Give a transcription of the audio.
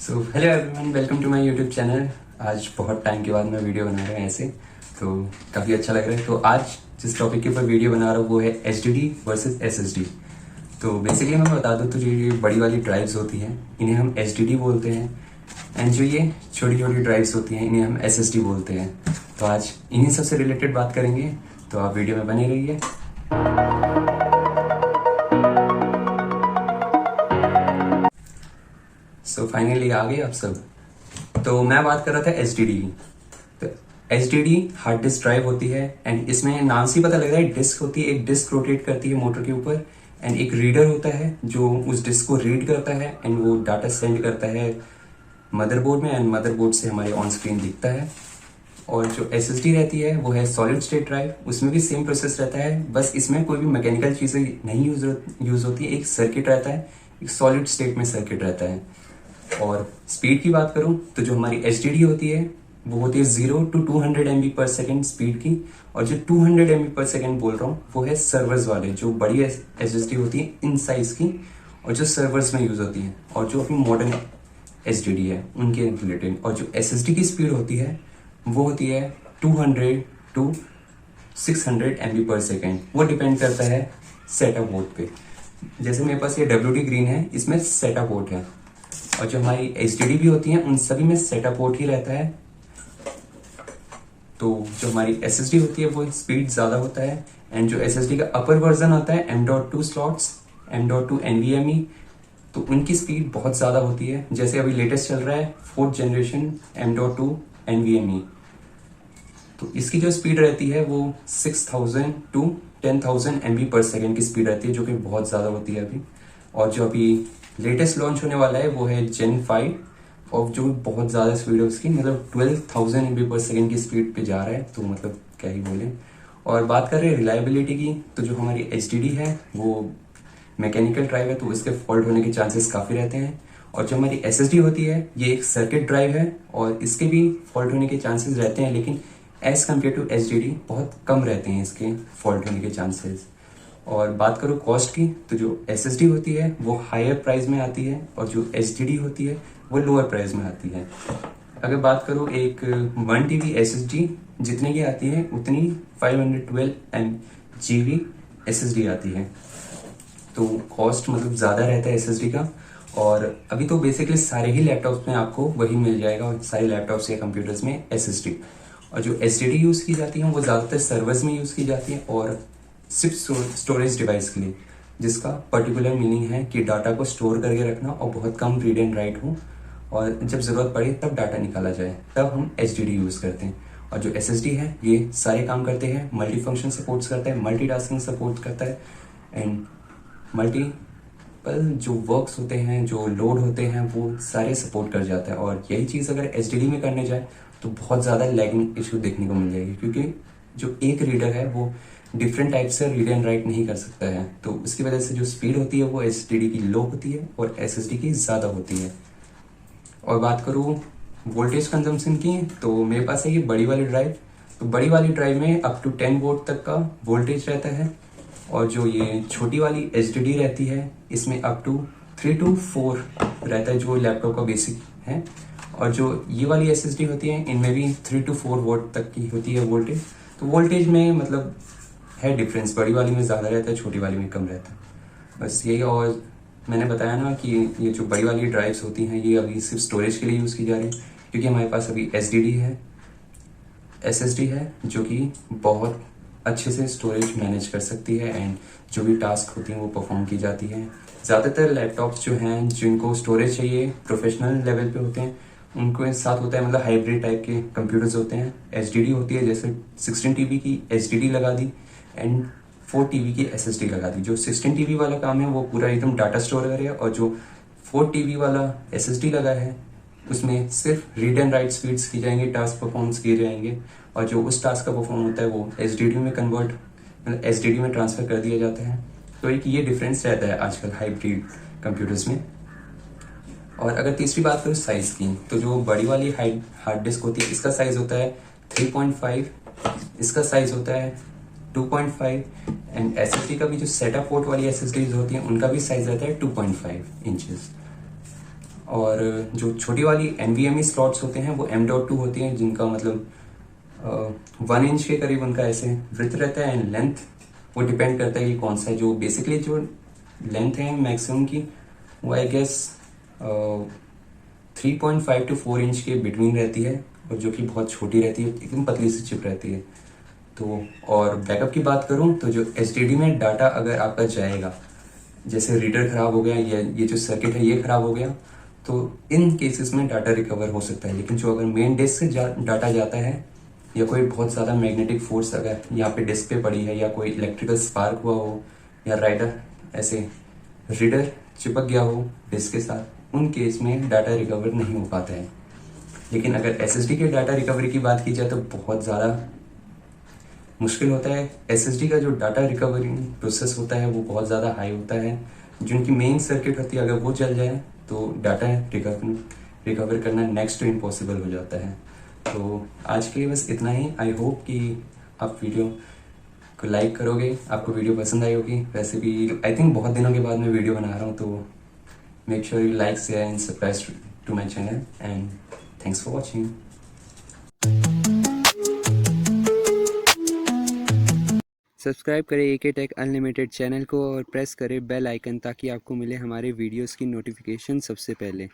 So hello everyone, welcome to my YouTube channel. आज बहुत time के बाद मैं वीडियो बना रहा हूँ ऐसे, तो काफ़ी अच्छा लग रहा है। तो आज जिस टॉपिक के ऊपर वीडियो बना रहा हूँ वो है एचडीडी वर्सेस एसएसडी। तो बेसिकली मैं बता दूँ तो जो ये बड़ी वाली ड्राइव्स होती हैं इन्हें हम एचडीडी बोलते हैं, एंड जो ये छोटी छोटी ड्राइव्स होती हैं इन्हें हम एसएसडी बोलते हैं। तो आज इन्हीं सब से रिलेटेड बात करेंगे, तो आप वीडियो में बने रहिए। सो फाइनली आ गए आप सब। तो मैं बात कर रहा था एचडीडी की। तो एचडीडी हार्ड डिस्क ड्राइव होती है, एंड इसमें नाम से ही पता लग रहा है डिस्क होती है, एक डिस्क रोटेट करती है मोटर के ऊपर, एंड एक रीडर होता है जो उस डिस्क को रीड करता है एंड वो डाटा सेंड करता है मदरबोर्ड में, एंड मदरबोर्ड से हमारे ऑन स्क्रीन दिखता है। और जो एसएसडी रहती है वो है सॉलिड स्टेट ड्राइव, उसमें भी सेम प्रोसेस रहता है, बस इसमें कोई भी मैकेनिकल चीज़ें नहीं यूज होती है। एक सर्किट रहता है, एक सॉलिड स्टेट में सर्किट रहता है। और स्पीड की बात करूं तो जो हमारी एचडीडी होती है वो होती है 0 to 200 MB पर सेकेंड स्पीड की, और जो 200 MB पर सेकेंड बोल रहा हूँ वो है सर्वर्स वाले, जो बड़ी एचडीडी होती है इन साइज की, और जो सर्वर्स में यूज होती है, और जो अपनी मॉडर्न एचडीडी है उनके रिलेटेड। और जो एसएसडी की स्पीड होती है वो होती है 200 to 600 MB पर सेकेंड। वो डिपेंड करता है सेटअप पोर्ट पे। जैसे मेरे पास ये WD ग्रीन है, इसमें सेटअप पोर्ट है, और जो हमारी एचडीडी भी होती है उन सभी में सेटअप पोर्ट ही रहता है। तो जो हमारी एसएसडी होती है वो स्पीड ज्यादा होता है, एंड जो एसएसडी का अपर वर्जन होता है M.2 स्लॉट्स, M.2 NVMe, तो उनकी स्पीड बहुत ज्यादा होती है। जैसे अभी लेटेस्ट चल रहा है 4th जनरेशन M.2 NVMe, तो इसकी जो स्पीड रहती है वो 6000 to 10,000 MB पर सेकेंड की स्पीड रहती है, जो कि बहुत ज़्यादा होती है अभी। और जो अभी लेटेस्ट लॉन्च होने वाला है वो है Gen 5, और जो बहुत ज़्यादा स्पीड है उसकी, मतलब 12,000 MB पर सेकेंड की स्पीड पे जा रहा है, तो मतलब क्या ही बोले। और बात कर रहे हैं रिलायबिलिटी की, तो जो हमारी एचडीडी है वो मैकेनिकल ड्राइव है, तो इसके फॉल्ट होने के चांसेस काफ़ी रहते हैं। और जो हमारी एसएसडी होती है ये एक सर्किट ड्राइव है, और इसके भी फॉल्ट होने के चांसेस रहते हैं, लेकिन एज कम्पेयर टू एचडीडी बहुत कम रहते हैं इसके फॉल्ट होने के चांसेस। और बात करूँ कॉस्ट की, तो जो एसएसडी होती है वो हायर प्राइस में आती है, और जो एचडीडी होती है वो लोअर प्राइस में आती है। अगर बात करूँ एक 1 TB एसएसडी जितने की आती है उतनी 512 GB एसएसडी आती है, तो कॉस्ट मतलब ज़्यादा रहता है एसएसडी का। और अभी तो बेसिकली सारे ही लैपटॉप्स में आपको वही मिल जाएगा, और सारे लैपटॉप्स या कंप्यूटर्स में एसएसडी। और जो एचडीडी यूज़ की जाती है वो ज़्यादातर सर्वर्स में यूज़ की जाती है, और सिर्फ स्टोरेज डिवाइस के लिए, जिसका पर्टिकुलर मीनिंग है कि डाटा को स्टोर करके रखना और बहुत कम रीड एंड राइट हो, और जब ज़रूरत पड़े तब डाटा निकाला जाए, तब हम एचडीडी यूज़ करते हैं। और जो एसएसडी है ये सारे काम करते हैं, मल्टी फंक्शन सपोर्ट्स करता है, मल्टीटास्किंग सपोर्ट करता है, एंड मल्टीपल जो वर्क्स होते हैं, जो लोड होते हैं, वो सारे सपोर्ट कर जाता है। और यही चीज़ अगर एचडीडी में करने जाए तो बहुत ज़्यादा लैगिंग इशू देखने को मिल जाएगी, क्योंकि जो एक रीडर है वो डिफरेंट टाइप से रीड एंड राइट नहीं कर सकता है, तो उसकी वजह से जो स्पीड होती है वो एचडीडी की लो होती है और एसएसडी की ज़्यादा होती है। और बात करूँ वोल्टेज कंजम्पशन की, तो मेरे पास है ये बड़ी वाली ड्राइव। तो बड़ी वाली ड्राइव में अप टू 10 वोल्ट तक का वोल्टेज रहता है, और जो ये छोटी वाली एचडीडी रहती है इसमें अप टू 3 to 4 रहता है, जो लैपटॉप का बेसिक है। और जो ये वाली एसएसडी होती है इनमें भी 3 to 4 वोल्ट तक की होती है वोल्टेज। तो वोल्टेज में मतलब है डिफरेंस, बड़ी वाली में ज़्यादा रहता है, छोटी वाली में कम रहता है, बस यही। और मैंने बताया ना कि ये जो बड़ी वाली ड्राइव्स होती हैं ये अभी सिर्फ स्टोरेज के लिए यूज़ की जा रही है, क्योंकि हमारे पास अभी एचडीडी है, एसएसडी है, जो कि बहुत अच्छे से स्टोरेज मैनेज कर सकती है, एंड जो भी टास्क होती हैं वो परफॉर्म की जाती है। ज़्यादातर लैपटॉप्स जो हैं जिनको स्टोरेज चाहिए प्रोफेशनल लेवल पे होते हैं, उनको साथ होता है मतलब हाइब्रिड टाइप के कंप्यूटर्स होते हैं। एचडीडी होती है, जैसे 16 TB की एचडीडी लगा दी एंड 4 TB की एसएसडी लगा दी। जो 16 TB वाला काम है वो पूरा एकदम डाटा स्टोर करेगा, और जो 4 TB वाला एसएसडी लगा है उसमें सिर्फ रीड एंड राइट स्पीड्स की जाएंगे, टास्क परफॉर्म्स किए जाएंगे, और जो उस टास्क का परफॉर्म होता है वो एचडीडी में कन्वर्ट मतलब एचडीडी में ट्रांसफर कर दिया जाता है। तो एक ये डिफरेंस रहता है आजकल हाइब्रिड कंप्यूटर्स में। और अगर तीसरी बात करूँ साइज की, तो जो बड़ी वाली हार्ड डिस्क होती है इसका साइज होता है 3.5, इसका साइज होता है 2.5, एंड एसएसडी का भी जो सेटअप पोर्ट वाली एसएसडीज होती हैं उनका भी साइज रहता है 2.5 इंचेस। और जो छोटी वाली NVMe स्लॉट्स होते हैं वो M.2 होती हैं, जिनका मतलब 1 इंच के करीब उनका ऐसे विड्थ रहता है, एंड लेंथ वो डिपेंड करता है कि कौन सा है। जो बेसिकली जो लेंथ है मैक्सिमम की वो आई गेस 3.5 to 4 इंच के बिटवीन रहती है, और जो कि बहुत छोटी रहती है, एकदम पतली सी चिप रहती है। तो और बैकअप की बात करूं तो जो HDD में डाटा अगर आपका जाएगा, जैसे रीडर खराब हो गया या ये जो सर्किट है ये खराब हो गया, तो इन केसेस में डाटा रिकवर हो सकता है। लेकिन जो अगर मेन डिस्क से डाटा जाता है, या कोई बहुत ज़्यादा मैग्नेटिक फोर्स अगर यहाँ पे डिस्क पे पड़ी है, या कोई इलेक्ट्रिकल स्पार्क हुआ हो, या राइटर ऐसे रीडर चिपक गया हो डिस्क के साथ, उन केस में डाटा रिकवर नहीं हो पाता है। लेकिन अगर SSD के डाटा रिकवरी की बात की जाए तो बहुत ज़्यादा मुश्किल होता है। SSD का जो डाटा रिकवरी प्रोसेस होता है वो बहुत ज़्यादा हाई होता है। जिनकी मेन सर्किट होती है अगर वो जल जाए तो डाटा रिकवर करना नेक्स्ट टू इम्पॉसिबल हो जाता है। तो आज के लिए बस इतना ही। आई होप कि आप वीडियो को लाइक करोगे, आपको वीडियो पसंद आई होगी। वैसे भी आई थिंक बहुत दिनों के बाद मैं वीडियो बना रहा हूँ, तो make sure you like, share and subscribe to my channel, and thanks for watching. Subscribe करें AK टेक अनलिमिटेड चैनल को और प्रेस करें बेल आइकन ताकि आपको मिले हमारे वीडियोस की नोटिफिकेशन सबसे पहले।